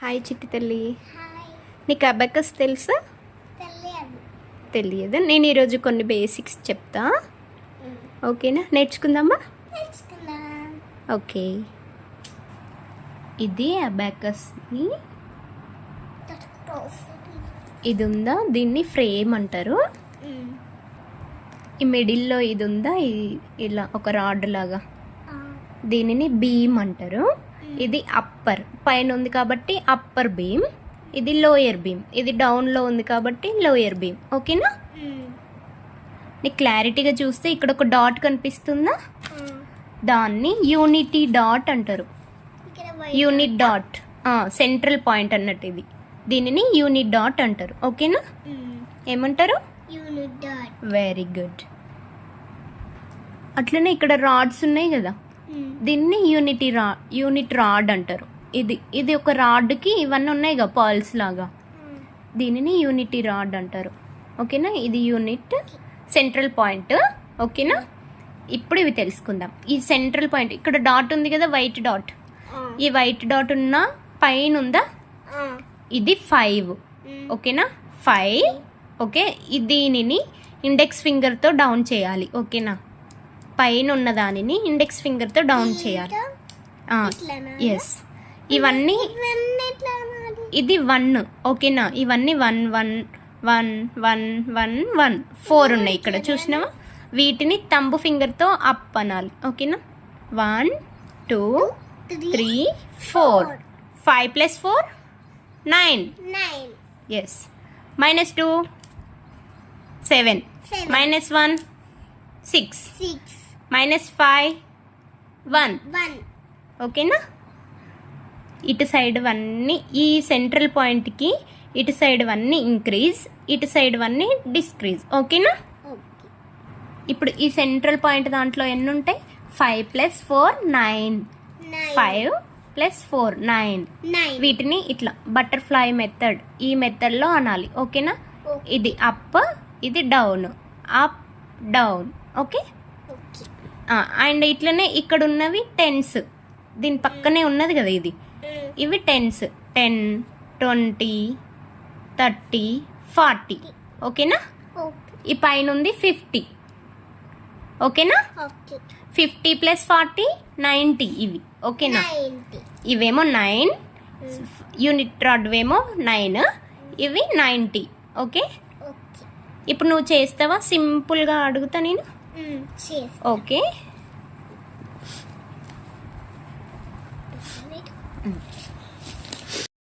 Hi చిట్టి తల్లి, hi. నీకు అబాకస్ తెలుసా? తెలియదు. నేను ఈరోజు కొన్ని బేసిక్స్ చెప్తా, ఓకేనా? నేర్చుకుందామా? ఓకే, ఇది అబాకస్ని, ఇది ఉందా, దీన్ని ఫ్రేమ్ అంటారు. ఈ మిడిల్లో ఇది ఉందా, ఇలా ఒక రాడ్ లాగా, దీనిని బీమ్ అంటారు. ఇది అప్పర్, పైన ఉంది కాబట్టి అప్పర్ బీమ్. ఇది లోయర్ బీమ్, ఇది డౌన్లో ఉంది కాబట్టి లోయర్ బీమ్. ఓకేనా? నీకు క్లారిటీగా చూస్తే ఇక్కడ ఒక డాట్ కనిపిస్తుందా, దాన్ని యూనిటీ డాట్ అంటారు. యూనిట్ డాట్, సెంట్రల్ పాయింట్ అన్నట్టు ఇది. దీనిని యూనిట్ డాట్ అంటారు. ఓకేనా? ఏమంటారు? Very good. అట్లనే ఇక్కడ రాడ్స్ ఉన్నాయి కదా, దీన్ని యూనిట్ రాడ్ అంటారు. ఇది ఒక రాడ్కి ఇవన్నీ ఉన్నాయి కదా పర్ల్స్ లాగా, దీనిని యూనిటీ రాడ్ అంటారు. ఓకేనా? ఇది యూనిట్ సెంట్రల్ పాయింట్. ఓకేనా? ఇప్పుడు ఇవి తెలుసుకుందాం. ఈ సెంట్రల్ పాయింట్, ఇక్కడ డాట్ ఉంది కదా, వైట్ డాట్. ఈ వైట్ డాట్ ఉన్న పైన ఉందా, ఇది 5. ఓకేనా? 5. ఓకే, దీనిని ఇండెక్స్ ఫింగర్తో డౌన్ చేయాలి. ఓకేనా? పైన ఉన్న దానిని ఇండెక్స్ ఫింగర్తో డౌన్ చేయాలి. ఎస్, ఇవన్నీ, ఇది 1. ఓకేనా? ఇవన్నీ 1 1 1 1 1 1 4 ఉన్నాయి ఇక్కడ, చూసినావా? వీటిని తంబు ఫింగర్తో అప్ అనాలి. ఓకేనా? 1 2 3 4. 5 + 4 9. ఎస్. -2 7. -1 6. -5 1. ఓకేనా? ఇటు సైడ్ అన్నీ, ఈ సెంట్రల్ పాయింట్కి ఇటు సైడ్ అన్నీ ఇంక్రీజ్, ఇటు సైడ్ అన్నీ డిస్క్రీజ్. ఓకేనా? ఇప్పుడు ఈ సెంట్రల్ పాయింట్ దాంట్లో ఎన్ని ఉంటాయి? 5 + 4 9. 5 + 4 9. వీటిని ఇట్లా బటర్ఫ్లై మెథడ్, ఈ మెథడ్లో అనాలి. ఓకేనా? ఇది అప్, ఇది down, up down. Okay. And ఇట్లనే ఇక్కడ ఉన్నవి టెన్స్, దీని పక్కనే ఉన్నది కదా ఇది, ఇవి టెన్స్. 10 20 30 40. ఓకేనా? ఈ పైన ఉంది 50. ఓకేనా? 50 + 40 90 ఇవి. ఓకేనా? ఇవేమో 9, యూనిట్ రాడ్ ఏమో 9, ఇవి 90. ఓకే. ఇప్పుడు నువ్వు చేస్తావా? సింపుల్గా అడుగుతా నేను. ఓకే.